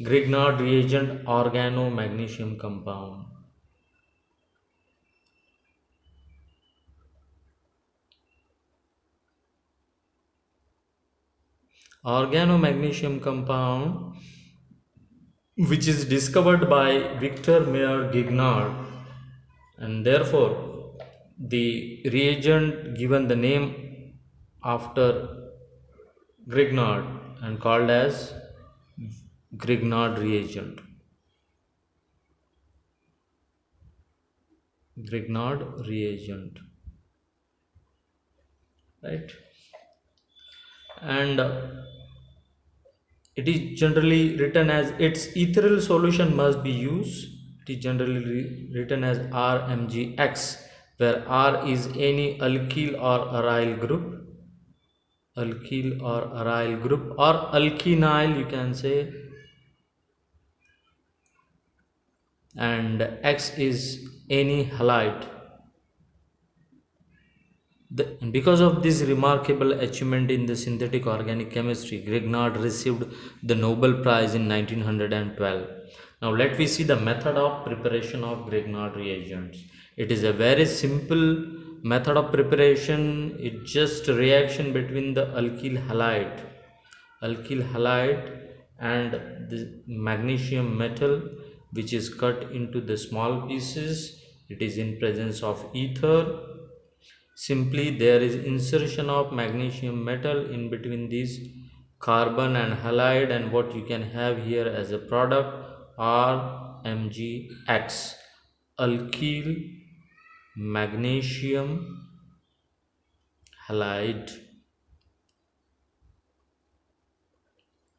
Grignard reagent organomagnesium compound. Organomagnesium compound, which is discovered by Victor Meyer Grignard, and therefore the reagent given the name after Grignard and called as Grignard reagent. Grignard reagent, right? And it is generally written as its ethereal solution must be used. It is generally written as RMGX, where R is any alkyl or aryl group, or alkenyl, you can say, and X is any halide. And because of this remarkable achievement in the synthetic organic chemistry, Grignard received the Nobel Prize in 1912. Now let me see the method of preparation of Grignard reagents. It is a very simple method of preparation. It's just a reaction between the alkyl halide and the magnesium metal, which is cut into the small pieces. It is in presence of ether. Simply there is insertion of magnesium metal in between these carbon and halide, and what you can have here as a product RMGX, alkyl magnesium halide,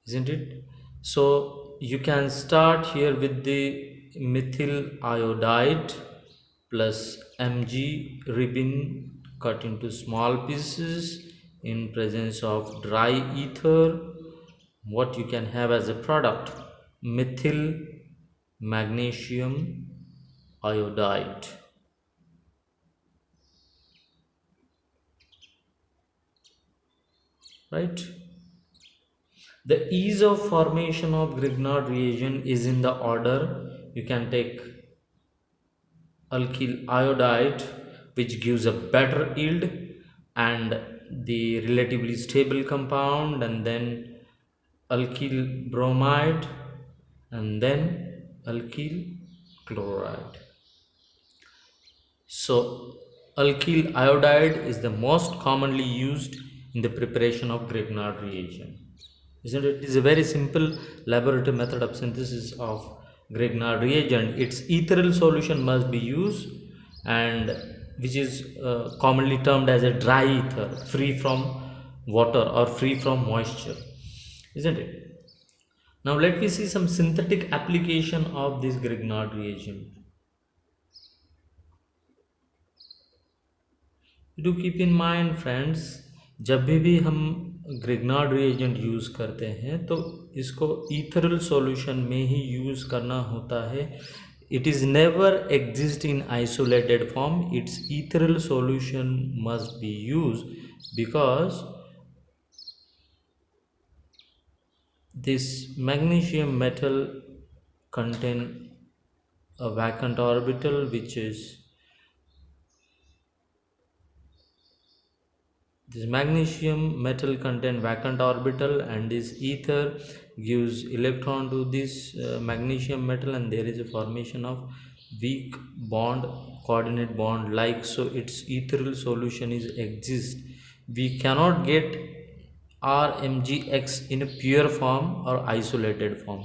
isn't it? So you can start here with the methyl iodide plus Mg ribbon cut into small pieces in presence of dry ether. What you can have as a product, methyl magnesium iodide, right? The ease of formation of Grignard reagent is in the order. You can take alkyl iodide, which gives a better yield and the relatively stable compound, and then alkyl bromide, and then alkyl chloride. So alkyl iodide is the most commonly used in the preparation of Grignard reagent, isn't it? It is a very simple laboratory method of synthesis of Grignard reagent. Its ethereal solution must be used, and which is commonly termed as a dry ether, free from water or free from moisture, isn't it? Now let me see some synthetic application of this Grignard reagent. Do keep in mind friends, जब भी हम Grignard reagent use करते हैं तो इसको ethereal solution में ही use करना होता है. It is never exist in isolated form. Its ethereal solution must be used because this magnesium metal contain a vacant orbital, which is this magnesium metal contain vacant orbital, and this ether gives electron to this magnesium metal, and there is a formation of weak bond, coordinate bond like so. Its ethereal solution is exist. We cannot get RMGX in a pure form or isolated form.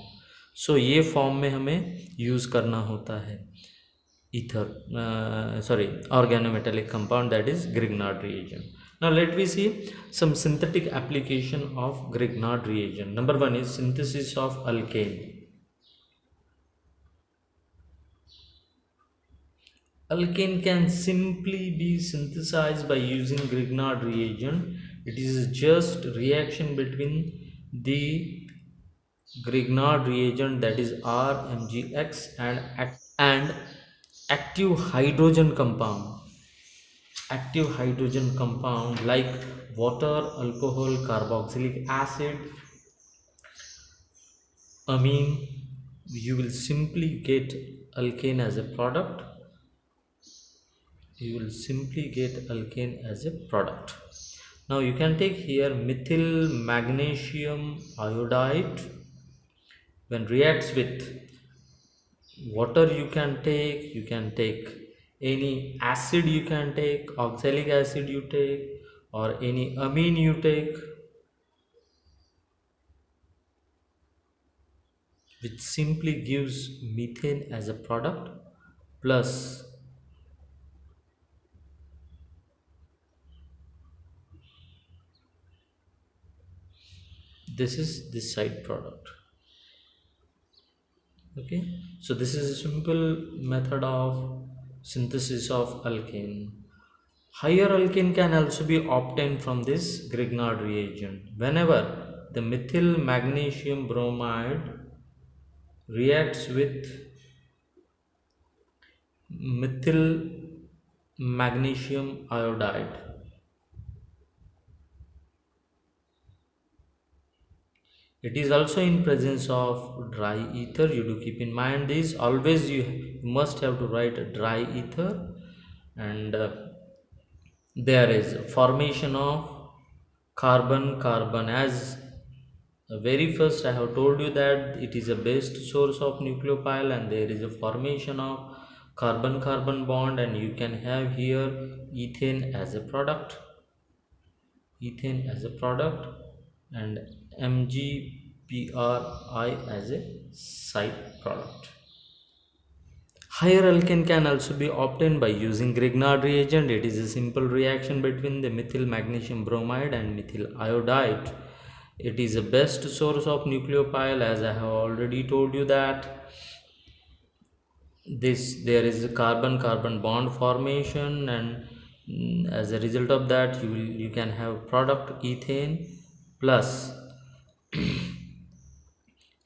So ये form में हमें use करना होता है organometallic compound, that is Grignard reagent. Now let me see some synthetic application of Grignard reagent. Number one is synthesis of alkane. Alkane can simply be synthesized by using Grignard reagent. It is just reaction between the Grignard reagent, that is RMGX, and active hydrogen compound like water, alcohol, carboxylic acid, amine, you will simply get alkane as a product. You will simply get alkane as a product. Now you can take here methyl magnesium iodide. When reacts with water, you can take any acid, you can take oxalic acid, you take, or any amine you take, which simply gives methane as a product, plus this is the side product. Okay, so this is a simple method of synthesis of alkane. Higher alkane can also be obtained from this Grignard reagent. Whenever the methyl magnesium bromide reacts with methyl magnesium iodide, it is also in presence of dry ether. You do keep in mind this. Always you must have to write dry ether, and there is formation of carbon carbon. As very first I have told you that it is a best source of nucleophile, and there is a formation of carbon carbon bond, and you can have here ethane as a product, and MgBrI as a side product. Higher alkane can also be obtained by using Grignard reagent. It is a simple reaction between the methyl magnesium bromide and methyl iodide. It is the best source of nucleophile, as I have already told you that there is a carbon carbon bond formation, and as a result of that you can have product ethane plus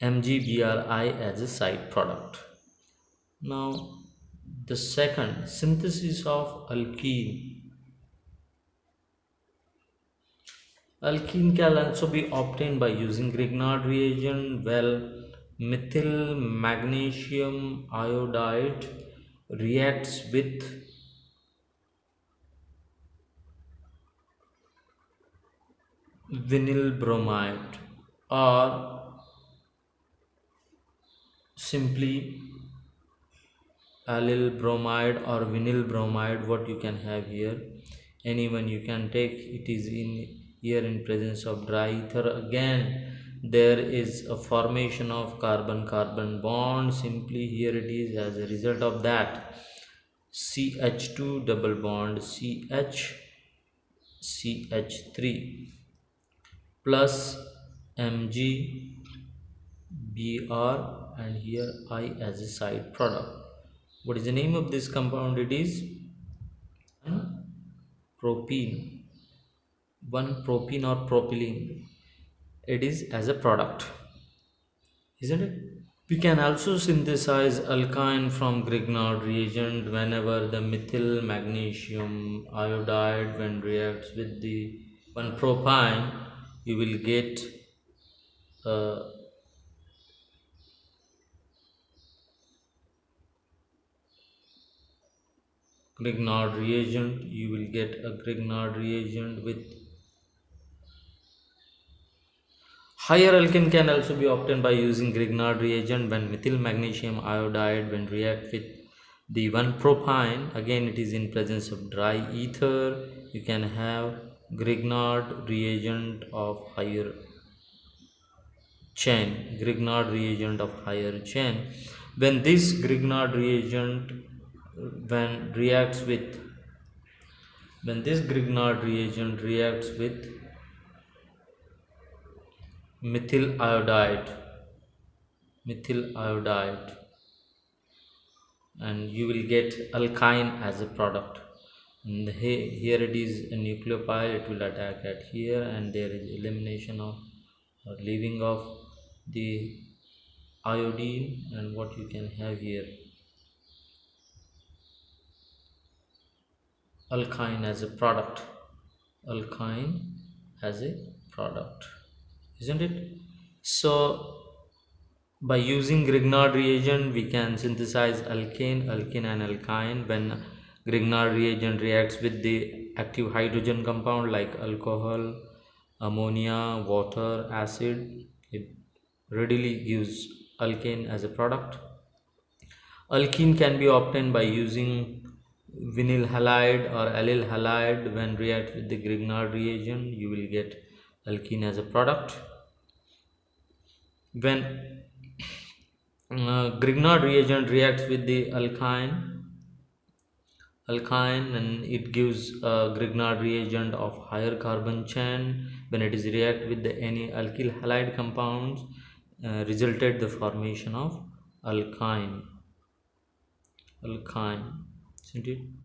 MgBrI as a side product. Now the second, synthesis of alkene. Alkene can also be obtained by using Grignard reagent. Well, methyl magnesium iodide reacts with vinyl bromide, or simply allyl bromide or vinyl bromide. What you can have here, anyone you can take. It is in here in presence of dry ether. Again there is a formation of carbon carbon bond. Simply here it is, as a result of that CH2 double bond CH3 plus MgBr, and here I as a side product. What is the name of this compound? It is propene, 1-propene or propylene. It is as a product, isn't it? We can also synthesize alkyne from Grignard reagent. Whenever the methyl magnesium iodide when reacts with the 1-propyne, you will get a Grignard reagent. You will get a Grignard reagent with higher alkane can also be obtained by using Grignard reagent. When methyl magnesium iodide when react with the 1-propyne, again it is in presence of dry ether. You can have Grignard reagent of higher chain. Grignard reagent of higher chain. When this Grignard reagent when reacts with when this Grignard reagent reacts with methyl iodide and you will get alkyne as a product. And here it is a nucleophile, it will attack at here, and there is elimination of or leaving of the iodine. And what you can have here, alkyne as a product, isn't it? So By using Grignard reagent, we can synthesize alkane, alkene and alkyne. When Grignard reagent reacts with the active hydrogen compound like alcohol, ammonia, water, acid, it readily gives alkane as a product. Alkene can be obtained by using vinyl halide or allyl halide. When react with the Grignard reagent, you will get alkene as a product. When Grignard reagent reacts with the alkyne and it gives a Grignard reagent of higher carbon chain. When it is react with the any alkyl halide compounds, resulted the formation of alkyne, isn't it?